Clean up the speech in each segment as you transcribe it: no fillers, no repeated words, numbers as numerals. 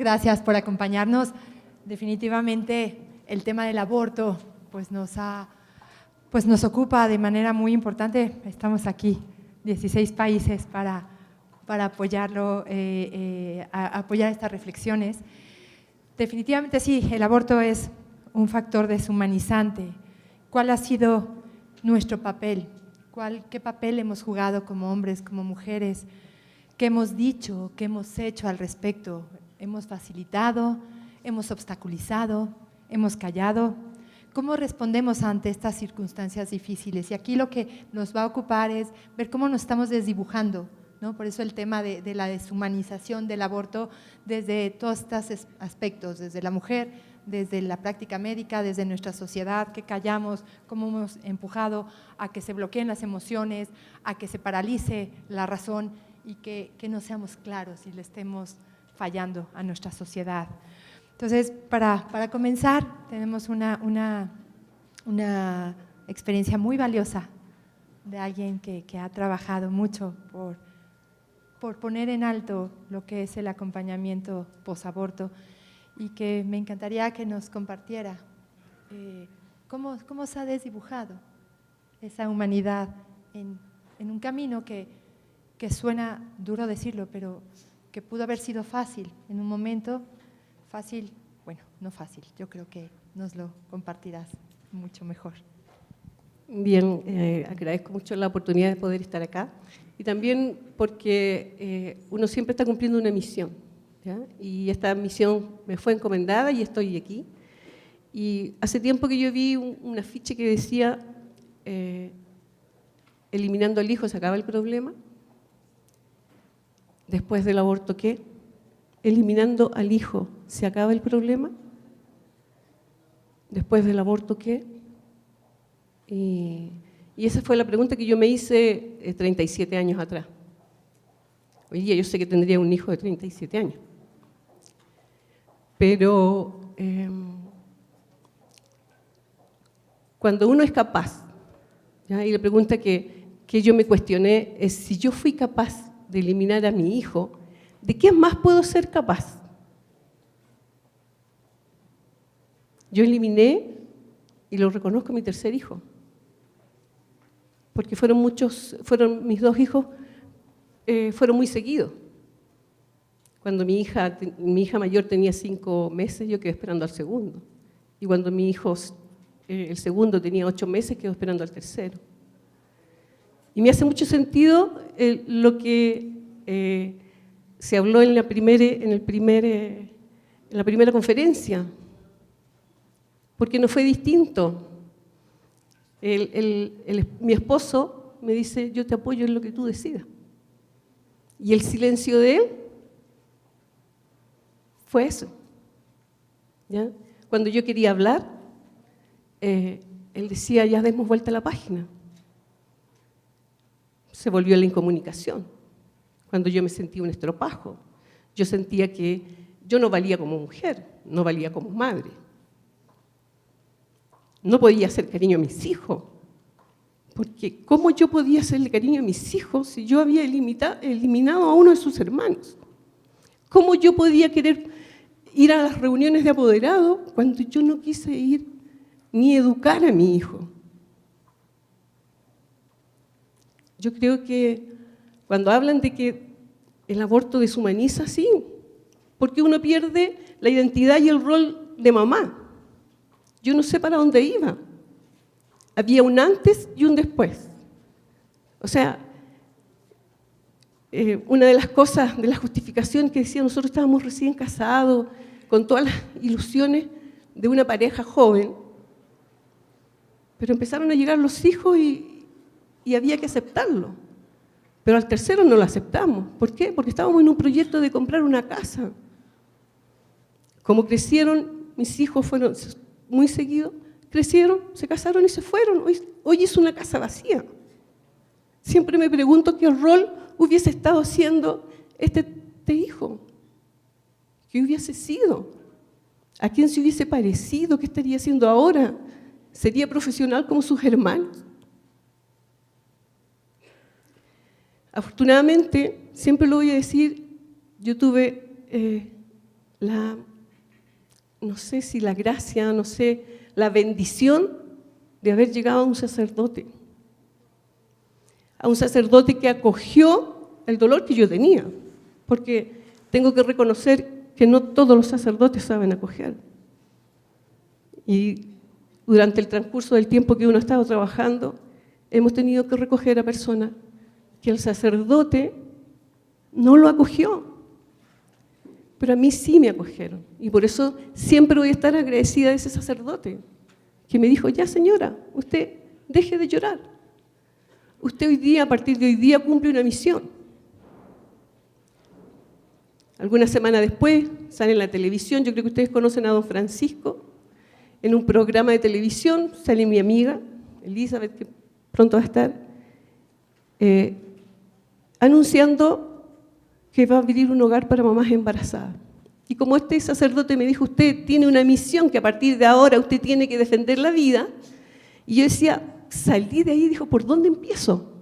gracias por acompañarnos. Definitivamente el tema del aborto pues nos ocupa de manera muy importante. Estamos aquí, 16 países para apoyarlo, apoyar estas reflexiones. Definitivamente sí, el aborto es un factor deshumanizante. ¿Cuál ha sido nuestro papel? ¿Qué papel hemos jugado como hombres, como mujeres? ¿Qué hemos dicho? ¿Qué hemos hecho al respecto? ¿Hemos facilitado? ¿Hemos obstaculizado? ¿Hemos callado? ¿Cómo respondemos ante estas circunstancias difíciles? Y aquí lo que nos va a ocupar es ver cómo nos estamos desdibujando, ¿no? Por eso el tema de la deshumanización del aborto desde todos estos aspectos, desde la mujer, desde la práctica médica, desde nuestra sociedad, que callamos, cómo hemos empujado a que se bloqueen las emociones, a que se paralice la razón y que no seamos claros y le estemos fallando a nuestra sociedad. Entonces, para comenzar, tenemos una experiencia muy valiosa de alguien que ha trabajado mucho por poner en alto lo que es el acompañamiento posaborto y que me encantaría que nos compartiera cómo se ha desdibujado esa humanidad en un camino que suena duro decirlo, pero que pudo haber sido fácil en un momento. Fácil, bueno, no fácil, yo creo que nos lo compartirás mucho mejor. Bien, agradezco mucho la oportunidad de poder estar acá y también porque uno siempre está cumpliendo una misión, ¿ya? Y esta misión me fue encomendada y estoy aquí. Y hace tiempo que yo vi un afiche que decía, eliminando al hijo se acaba el problema. Después del aborto, ¿qué? Eliminando al hijo, ¿se acaba el problema? Después del aborto, ¿qué? Y esa fue la pregunta que yo me hice 37 años atrás. Hoy día yo sé que tendría un hijo de 37 años. Pero cuando uno es capaz, ¿ya? Y la pregunta que yo me cuestioné es si yo fui capaz de eliminar a mi hijo, ¿de qué más puedo ser capaz? Yo eliminé, y lo reconozco, a mi tercer hijo, porque mis dos hijos fueron muy seguidos. Cuando mi hija mayor tenía 5 meses, yo quedé esperando al segundo. Y cuando mi hijo, el segundo, tenía 8 meses, quedé esperando al tercero. Y me hace mucho sentido lo que se habló en la primera conferencia, porque no fue distinto. Mi esposo me dice, yo te apoyo en lo que tú decidas. Y el silencio de él fue eso, ¿ya? Cuando yo quería hablar, él decía, ya demos vuelta a la página. Se volvió la incomunicación. Cuando yo me sentía un estropajo, yo sentía que yo no valía como mujer, no valía como madre. No podía hacer cariño a mis hijos, porque ¿cómo yo podía hacerle cariño a mis hijos si yo había eliminado a uno de sus hermanos? ¿Cómo yo podía querer ir a las reuniones de apoderados cuando yo no quise ir ni educar a mi hijo? Yo creo que cuando hablan de que el aborto deshumaniza, sí, porque uno pierde la identidad y el rol de mamá. Yo no sé para dónde iba. Había un antes y un después. O sea, una de las cosas, de la justificación que decía, nosotros estábamos recién casados, con todas las ilusiones de una pareja joven, pero empezaron a llegar los hijos y había que aceptarlo. Pero al tercero no lo aceptamos. ¿Por qué? Porque estábamos en un proyecto de comprar una casa. Como crecieron, mis hijos fueron muy seguidos, crecieron, se casaron y se fueron. Hoy es una casa vacía. Siempre me pregunto qué rol hubiese estado haciendo este hijo. ¿Qué hubiese sido? ¿A quién se hubiese parecido? ¿Qué estaría haciendo ahora? ¿Sería profesional como sus hermanos? Afortunadamente, siempre lo voy a decir, yo tuve no sé si la gracia, no sé, la bendición de haber llegado a un sacerdote que acogió el dolor que yo tenía, porque tengo que reconocer que no todos los sacerdotes saben acoger. Y durante el transcurso del tiempo que uno ha estado trabajando, hemos tenido que recoger a personas que el sacerdote no lo acogió, pero a mí sí me acogieron. Y por eso siempre voy a estar agradecida de ese sacerdote, que me dijo, ya señora, usted deje de llorar. Usted hoy día, a partir de hoy día, cumple una misión. Algunas semanas después, sale en la televisión, yo creo que ustedes conocen a don Francisco, en un programa de televisión, sale mi amiga, Elizabeth, que pronto va a estar, anunciando que va a abrir un hogar para mamás embarazadas. Y como este sacerdote me dijo, usted tiene una misión que a partir de ahora usted tiene que defender la vida, y yo decía, salí de ahí y dijo, ¿por dónde empiezo?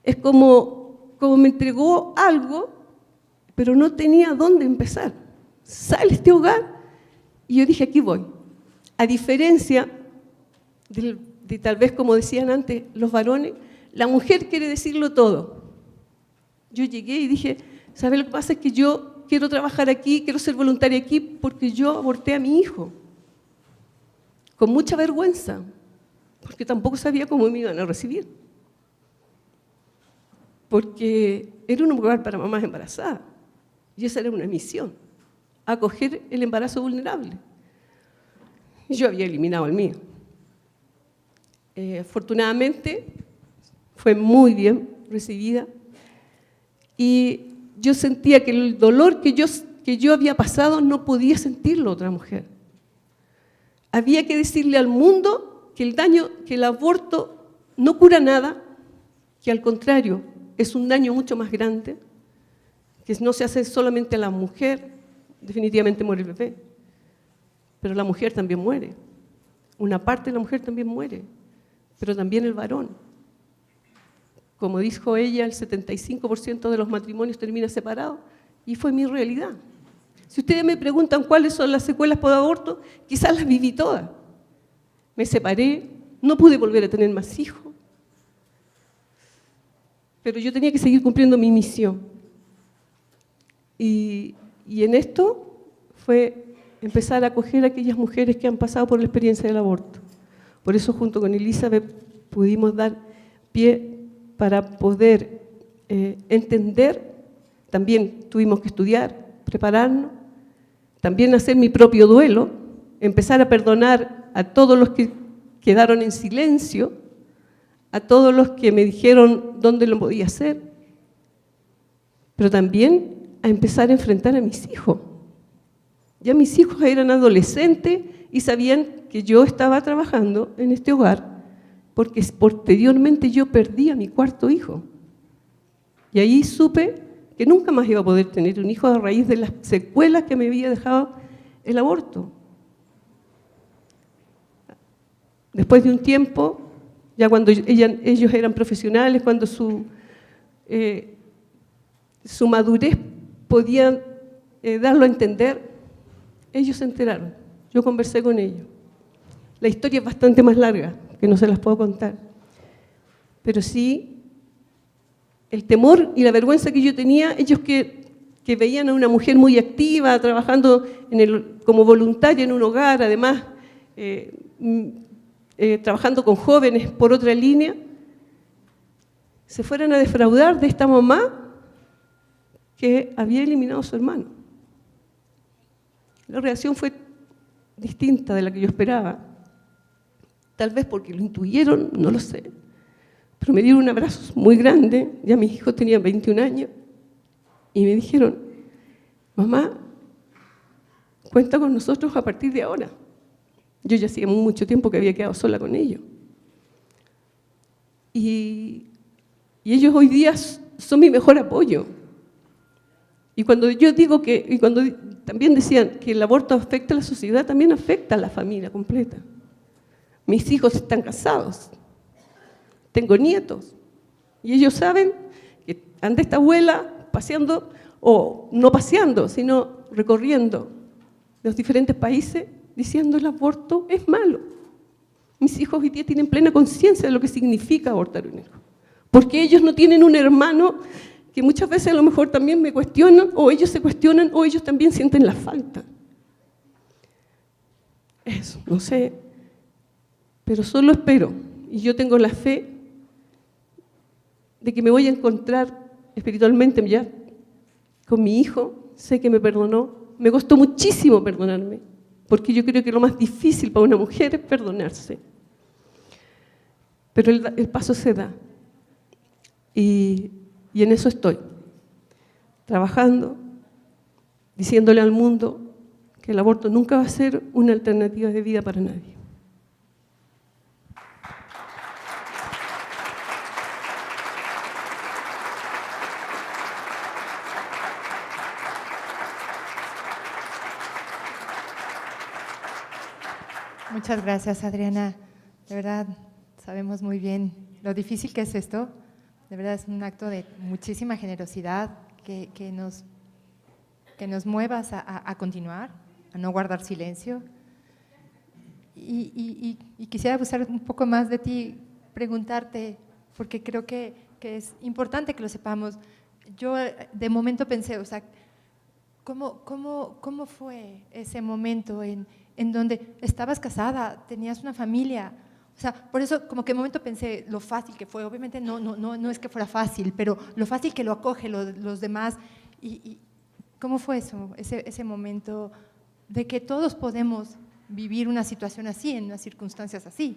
Es como me entregó algo, pero no tenía dónde empezar. Sale este hogar, y yo dije, aquí voy. A diferencia de tal vez, como decían antes los varones, la mujer quiere decirlo todo. Yo llegué y dije, ¿sabe lo que pasa? Es que yo quiero trabajar aquí, quiero ser voluntaria aquí, porque yo aborté a mi hijo. Con mucha vergüenza, porque tampoco sabía cómo me iban a recibir. Porque era un hogar para mamás embarazadas, y esa era una misión, acoger el embarazo vulnerable. Y yo había eliminado el mío. Afortunadamente, fue muy bien recibida, y yo sentía que el dolor que yo había pasado no podía sentirlo otra mujer. Había que decirle al mundo que el aborto no cura nada, que al contrario, es un daño mucho más grande, que no se hace solamente a la mujer, definitivamente muere el bebé, pero la mujer también muere. Una parte de la mujer también muere, pero también el varón. Como dijo ella, el 75% de los matrimonios termina separado, y fue mi realidad. Si ustedes me preguntan cuáles son las secuelas post-aborto, quizás las viví todas. Me separé, no pude volver a tener más hijos, pero yo tenía que seguir cumpliendo mi misión. Y en esto fue empezar a acoger a aquellas mujeres que han pasado por la experiencia del aborto. Por eso, junto con Elizabeth, pudimos dar pie para poder entender. También tuvimos que estudiar, prepararnos, también hacer mi propio duelo, empezar a perdonar a todos los que quedaron en silencio, a todos los que me dijeron dónde lo podía hacer, pero también a empezar a enfrentar a mis hijos. Ya mis hijos eran adolescentes y sabían que yo estaba trabajando en este hogar, porque posteriormente yo perdí a mi cuarto hijo. Y ahí supe que nunca más iba a poder tener un hijo a raíz de las secuelas que me había dejado el aborto. Después de un tiempo, ya cuando ellos eran profesionales, cuando su madurez podían darlo a entender, ellos se enteraron. Yo conversé con ellos. La historia es bastante más larga, que no se las puedo contar. Pero sí, el temor y la vergüenza que yo tenía, ellos que veían a una mujer muy activa, trabajando como voluntaria en un hogar, además trabajando con jóvenes por otra línea, se fueran a defraudar de esta mamá que había eliminado a su hermano. La reacción fue distinta de la que yo esperaba. Tal vez porque lo intuyeron, no lo sé. Pero me dieron un abrazo muy grande, ya mis hijos tenían 21 años, y me dijeron, mamá, cuenta con nosotros a partir de ahora. Yo ya hacía mucho tiempo que había quedado sola con ellos. Y ellos hoy día son mi mejor apoyo. Y cuando yo digo y cuando también decían que el aborto afecta a la sociedad, también afecta a la familia completa. Mis hijos están casados, tengo nietos, y ellos saben que anda esta abuela paseando, o no paseando, sino recorriendo los diferentes países diciendo el aborto es malo. Mis hijos hoy día tienen plena conciencia de lo que significa abortar un hijo. Porque ellos no tienen un hermano que muchas veces a lo mejor también me cuestionan, o ellos se cuestionan, o ellos también sienten la falta. Eso, no sé, pero solo espero, y yo tengo la fe de que me voy a encontrar espiritualmente ya con mi hijo, sé que me perdonó, me costó muchísimo perdonarme, porque yo creo que lo más difícil para una mujer es perdonarse. Pero el paso se da, y en eso estoy, trabajando, diciéndole al mundo que el aborto nunca va a ser una alternativa de vida para nadie. Muchas gracias, Adriana. De verdad, sabemos muy bien lo difícil que es esto. De verdad es un acto de muchísima generosidad que nos muevas a continuar, a no guardar silencio. Y quisiera buscar un poco más de ti, preguntarte, porque creo que es importante que lo sepamos. Yo de momento pensé, o sea, ¿cómo fue ese momento en donde estabas casada, tenías una familia? O sea, por eso como que de momento pensé lo fácil que fue. Obviamente no es que fuera fácil, pero lo fácil que lo acoge los demás. Y ¿cómo fue eso, ese momento de que todos podemos vivir una situación así, en unas circunstancias así?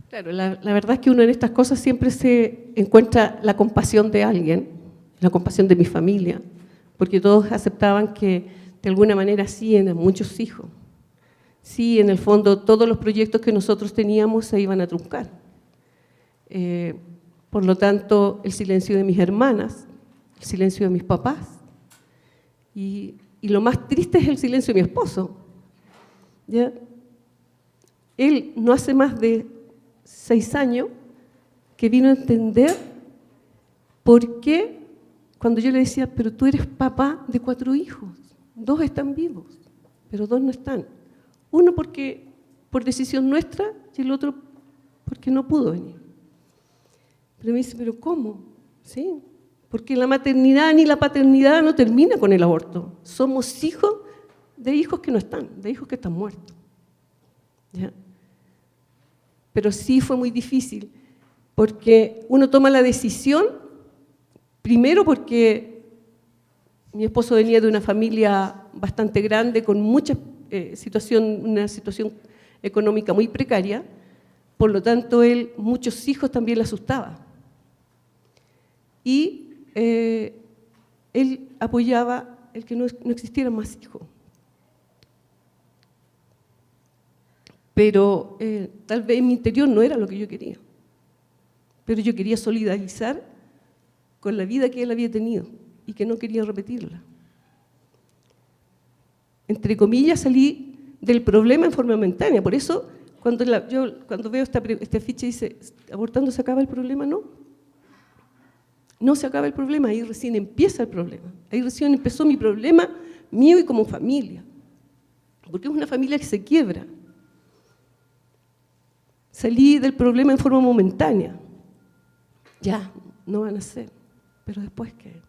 Claro, la verdad es que uno en estas cosas siempre se encuentra la compasión de alguien, la compasión de mi familia, porque todos aceptaban que de alguna manera sí eran muchos hijos. Sí, en el fondo todos los proyectos que nosotros teníamos se iban a truncar. Por lo tanto, el silencio de mis hermanas, el silencio de mis papás, y lo más triste es el silencio de mi esposo. ¿Ya? Él no hace más de 6 años que vino a entender por qué, cuando yo le decía, pero tú eres papá de 4 hijos, 2 están vivos, pero 2 no están. Uno porque por decisión nuestra y el otro porque no pudo venir. Pero me dice, ¿pero cómo? ¿Sí? Porque la maternidad ni la paternidad no termina con el aborto. Somos hijos de hijos que no están, de hijos que están muertos. ¿Ya? Pero sí fue muy difícil, porque uno toma la decisión, primero porque mi esposo venía de una familia bastante grande, con mucha una situación económica muy precaria, por lo tanto, muchos hijos también le asustaba. Y él apoyaba el que no existieran más hijos. Pero tal vez en mi interior no era lo que yo quería. Pero yo quería solidarizar con la vida que él había tenido y que no quería repetirla. Entre comillas, salí del problema en forma momentánea. Por eso, cuando veo este afiche dice, abortando se acaba el problema, no se acaba el problema, ahí recién empieza el problema. Ahí recién empezó mi problema, mío y como familia. Porque es una familia que se quiebra. Salí del problema en forma momentánea. Ya, no van a ser. Pero después, ¿qué?